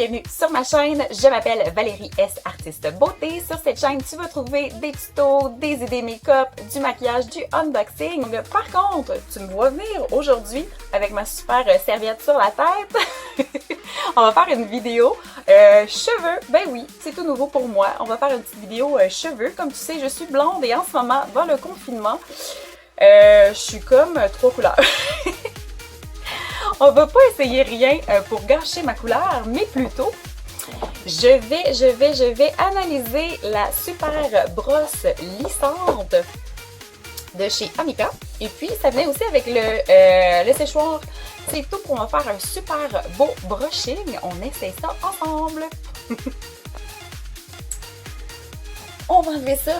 bienvenue sur ma chaîne. Je m'appelle Valérie S, artiste beauté. Sur cette chaîne, tu vas trouver des tutos, des idées make-up, du maquillage, du unboxing. Par contre, tu me vois venir aujourd'hui avec ma super serviette sur la tête. On va faire une vidéo cheveux. Ben oui, c'est tout nouveau pour moi. On va faire une petite vidéo cheveux. Comme tu sais, je suis blonde et en ce moment, dans le confinement, je suis comme trois couleurs. On va pas essayer rien pour gâcher ma couleur, mais plutôt, je vais analyser la super brosse lissante de chez Amika. Et puis, ça venait aussi avec le séchoir. C'est tout pour me faire un super beau brushing. On essaie ça ensemble. On va enlever ça.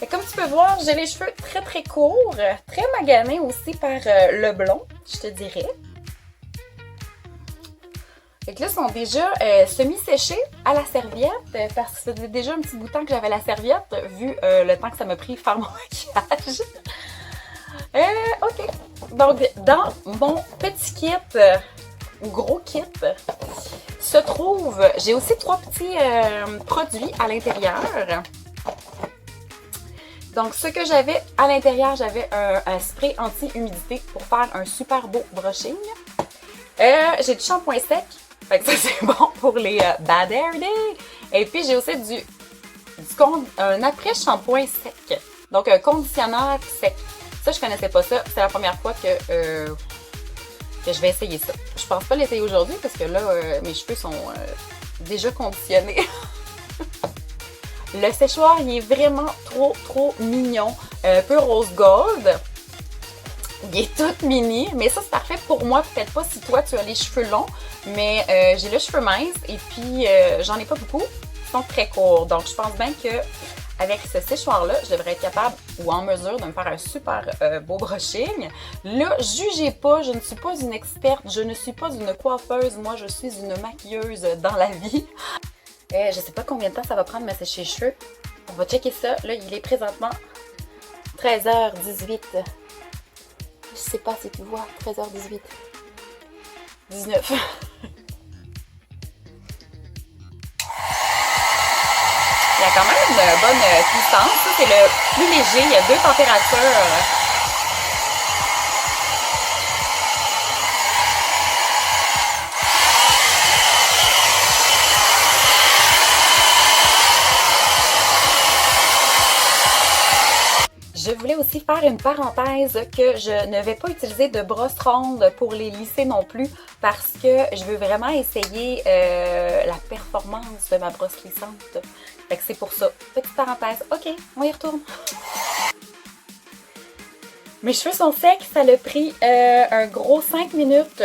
Et comme tu peux voir, j'ai les cheveux très courts, très maganés aussi par le blond, je te dirais. Fait que là, ils sont déjà semi-séchés à la serviette, parce que ça faisait déjà un petit bout de temps que j'avais la serviette, vu le temps que ça m'a pris faire mon maquillage. Ok, donc dans mon petit kit, gros kit, se trouve, j'ai aussi trois petits produits à l'intérieur. Donc, ce que j'avais à l'intérieur, j'avais un spray anti-humidité pour faire un super beau brushing. J'ai du shampoing sec, fait que ça c'est bon pour les bad hair day. Et puis, j'ai aussi un après-shampoing sec, donc un conditionneur sec. Ça, je connaissais pas ça. C'est la première fois que je vais essayer ça. Je pense pas l'essayer aujourd'hui parce que là, mes cheveux sont déjà conditionnés. Le séchoir, il est vraiment trop mignon. Un peu rose gold. Il est tout mini, mais ça, c'est parfait pour moi. Peut-être pas si toi, tu as les cheveux longs, mais j'ai les cheveux minces et puis j'en ai pas beaucoup. Ils sont très courts. Donc, je pense bien que avec ce séchoir-là, je devrais être capable ou en mesure de me faire un super beau brushing. Là, jugez pas, je ne suis pas une experte, je ne suis pas une coiffeuse. Moi, je suis une maquilleuse dans la vie. Je sais pas combien de temps ça va prendre de me sécher les cheveux. On va checker ça. Là, il est présentement 13h18. Je sais pas si tu vois, 13h18. 19. Il y a quand même une bonne puissance. Ça, c'est le plus léger. Il y a deux températures. Je voulais aussi faire une parenthèse que je ne vais pas utiliser de brosse ronde pour les lisser non plus parce que je veux vraiment essayer la performance de ma brosse lissante. Fait que c'est pour ça. Petite parenthèse. Ok, on y retourne. Mes cheveux sont secs. Ça a pris un gros 5 minutes.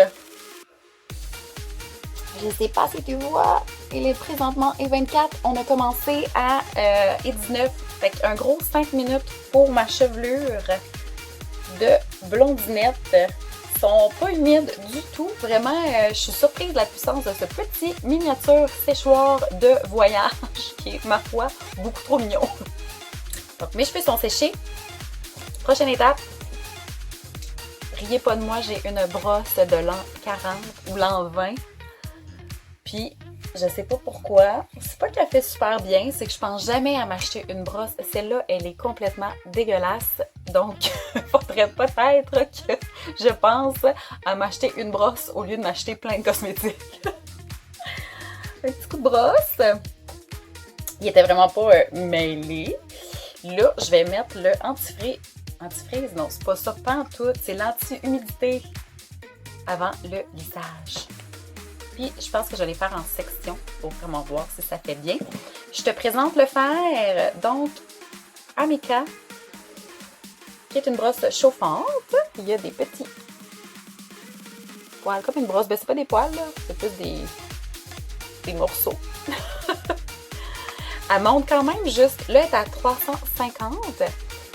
Je sais pas si tu vois. Il est présentement 24. On a commencé à 19. Fait qu'un gros 5 minutes pour ma chevelure de blondinette. Ils sont pas humides du tout. Vraiment, je suis surprise de la puissance de ce petit miniature séchoir de voyage qui est, ma foi, beaucoup trop mignon. Donc, mes cheveux sont séchés. Prochaine étape. Riez pas de moi, j'ai une brosse de l'an 40 ou l'an 20. Puis, je sais pas pourquoi. C'est pas qu'elle fait super bien, c'est que je pense jamais à m'acheter une brosse. Celle-là, elle est complètement dégueulasse. Donc, il faudrait peut-être que je pense à m'acheter une brosse au lieu de m'acheter plein de cosmétiques. Un petit coup de brosse. Il était vraiment pas mêlé. Là, je vais mettre le antifreeze. Non, c'est pas ça pantoute. C'est l'anti-humidité avant le lissage. Puis, je pense que je vais les faire en section pour vraiment voir si ça fait bien. Je te présente le fer. Donc, Amika, qui est une brosse chauffante. Il y a des petits poils, comme une brosse. Ben, c'est pas des poils, là. C'est plus des morceaux. Elle monte quand même juste... Là, elle est à 350,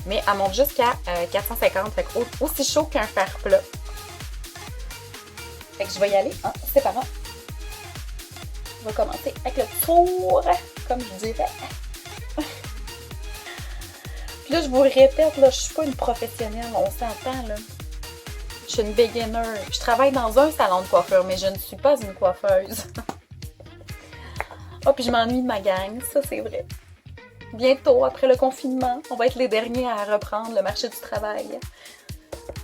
mais elle monte jusqu'à 450. Fait aussi chaud qu'un fer plat. Fait que je vais y aller en séparant. On va commencer avec le tour, comme je dirais. Puis là, je vous répète, là, je suis pas une professionnelle, on s'entend, là. Je suis une beginner. Je travaille dans un salon de coiffure, mais je ne suis pas une coiffeuse. Oh, puis je m'ennuie de ma gang, ça c'est vrai. Bientôt, après le confinement, on va être les derniers à reprendre le marché du travail.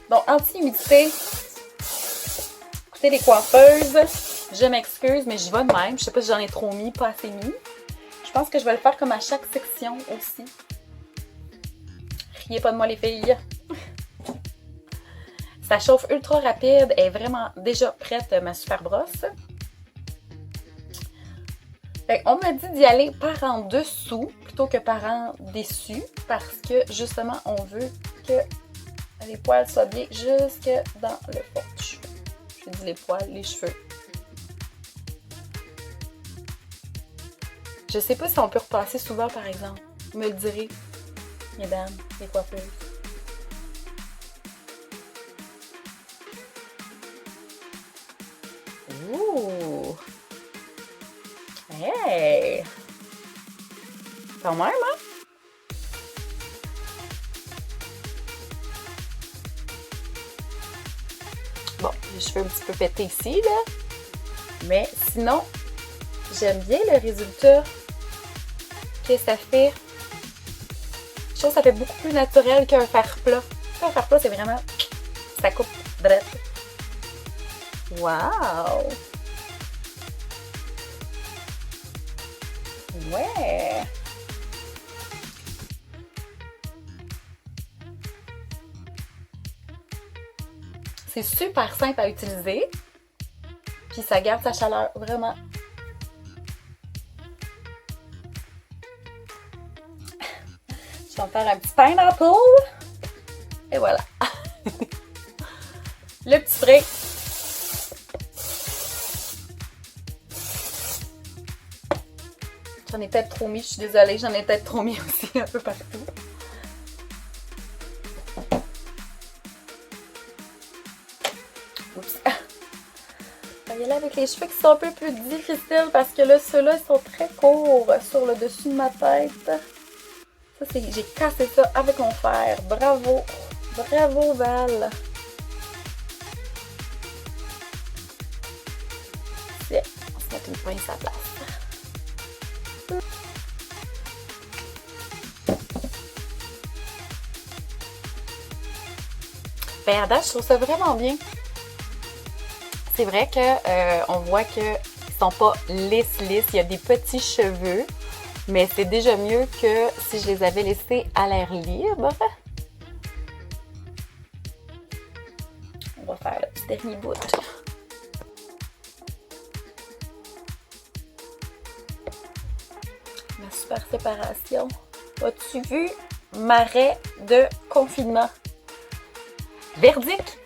Donc, anti-humidité. Écoutez, les coiffeuses, je m'excuse, mais j'y vais de même. Je sais pas si j'en ai trop mis, pas assez mis. Je pense que je vais le faire comme à chaque section aussi. Riez pas de moi, les filles. Ça chauffe ultra rapide. Elle est vraiment déjà prête, ma super brosse. On m'a dit d'y aller par en dessous plutôt que par en dessus parce que justement on veut que les poils soient bien jusque dans le fond du cheveu. J'ai dit les poils, les cheveux. Je sais pas si on peut repasser souvent par exemple. Vous me le direz, mesdames, les coiffeuses. Ouh! Hey! Quand même, hein? Bon, les cheveux un petit peu pétés ici, là. Mais sinon, j'aime bien le résultat que ça fait. Je trouve que ça fait beaucoup plus naturel qu'un fer plat. Un fer plat, c'est vraiment... ça coupe drette. Wow! Ouais! C'est super simple à utiliser. Puis ça garde sa chaleur, vraiment. Je vais me faire un petit pineapple. Et voilà. Le petit spray. J'en ai peut-être trop mis, je suis désolée, j'en ai peut-être trop mis aussi un peu partout. Oups. On va y aller avec les cheveux qui sont un peu plus difficiles parce que là, ceux-là, ils sont très courts sur le dessus de ma tête. Ça, c'est... j'ai cassé ça avec mon fer. Bravo! Bravo, Val! Tiens, on va se mettre une pince à la place. Ben, à date, je trouve ça vraiment bien. C'est vrai que on voit qu'ils sont pas lisses. Il y a des petits cheveux, mais c'est déjà mieux que si je les avais laissés à l'air libre. On va faire le petit dernier bout. Ma super séparation. As-tu vu? Marais de confinement. Verdict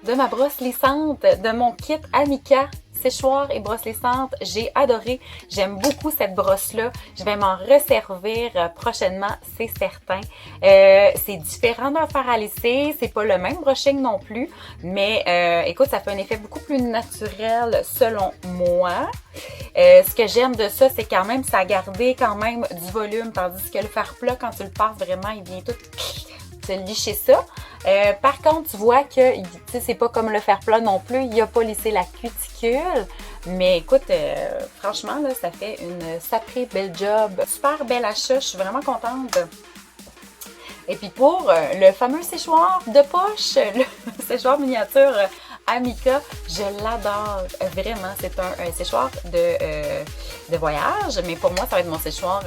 de ma brosse lissante, de mon kit Amika, séchoir et brosse lissante. J'ai adoré. J'aime beaucoup cette brosse-là. Je vais m'en resservir prochainement, c'est certain. C'est différent d'un fer à lisser. C'est pas le même brushing non plus. Mais écoute, ça fait un effet beaucoup plus naturel selon moi. Ce que j'aime de ça, c'est quand même, ça a gardé quand même du volume. Tandis que le fer plat, quand tu le passes vraiment, il vient tout... te licher ça. Par contre, tu vois que c'est pas comme le fer plat non plus, il a pas lissé la cuticule. Mais écoute, franchement, là, ça fait une sacrée belle job. Super bel achat, je suis vraiment contente. Et puis pour le fameux séchoir de poche, le séchoir miniature Amika, je l'adore vraiment. C'est un séchoir de voyage, mais pour moi, ça va être mon séchoir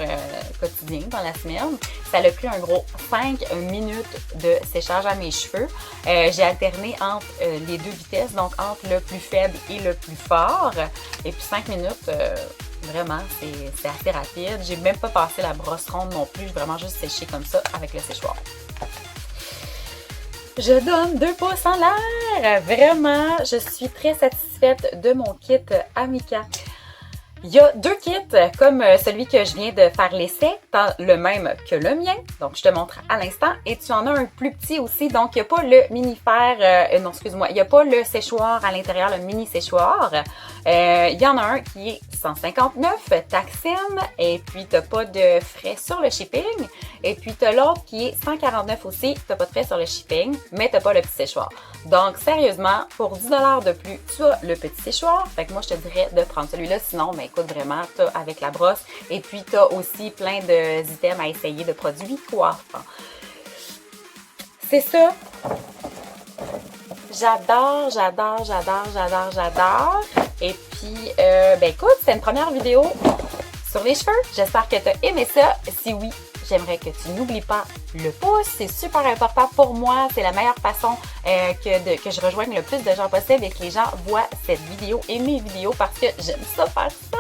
quotidien dans la semaine. Ça a pris un gros 5 minutes de séchage à mes cheveux. J'ai alterné entre les deux vitesses, donc entre le plus faible et le plus fort. Et puis 5 minutes, vraiment, c'est assez rapide. J'ai même pas passé la brosse ronde non plus. J'ai vraiment juste séché comme ça avec le séchoir. Je donne 2 pouces en l'air! Vraiment, je suis très satisfaite de mon kit Amika. Il y a 2 kits, comme celui que je viens de faire l'essai, le même que le mien. Donc, je te montre à l'instant. Et tu en as un plus petit aussi. Donc, il n'y a pas le mini-fer, non, excuse-moi, il n'y a pas le séchoir à l'intérieur, le mini-séchoir. Il y en a un qui est 159, taxine. Et puis, tu n'as pas de frais sur le shipping. Et puis, tu as l'autre qui est 149 aussi. Tu n'as pas de frais sur le shipping, mais tu n'as pas le petit séchoir. Donc, sérieusement, pour 10 $ de plus, tu as le petit séchoir. Fait que moi, je te dirais de prendre celui-là. Sinon, ben, écoute, vraiment, tu as avec la brosse. Et puis, tu as aussi plein d'items à essayer de produits coiffants. C'est ça. J'adore, j'adore, j'adore, j'adore, j'adore. Et puis, ben écoute, c'était une première vidéo sur les cheveux. J'espère que tu as aimé ça. Si oui, j'aimerais que tu n'oublies pas le pouce. C'est super important pour moi. C'est la meilleure façon que je rejoigne le plus de gens possible et que les gens voient cette vidéo et mes vidéos parce que j'aime ça faire ça.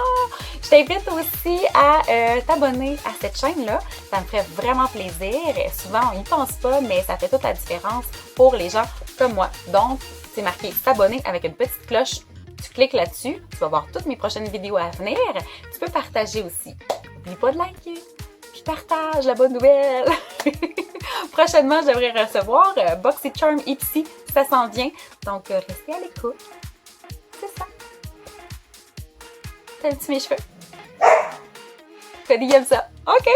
Je t'invite aussi à t'abonner à cette chaîne-là. Ça me ferait vraiment plaisir. Souvent, on n'y pense pas, mais ça fait toute la différence pour les gens comme moi. Donc, c'est marqué s'abonner avec une petite cloche. Tu cliques là-dessus, tu vas voir toutes mes prochaines vidéos à venir. Tu peux partager aussi. N'oublie pas de liker. Puis partage la bonne nouvelle. Prochainement, je devrais recevoir BoxyCharm Ipsy. Ça s'en vient. Donc, restez à l'écoute. C'est ça. T'aimes-tu mes cheveux? Cody aime ça. OK!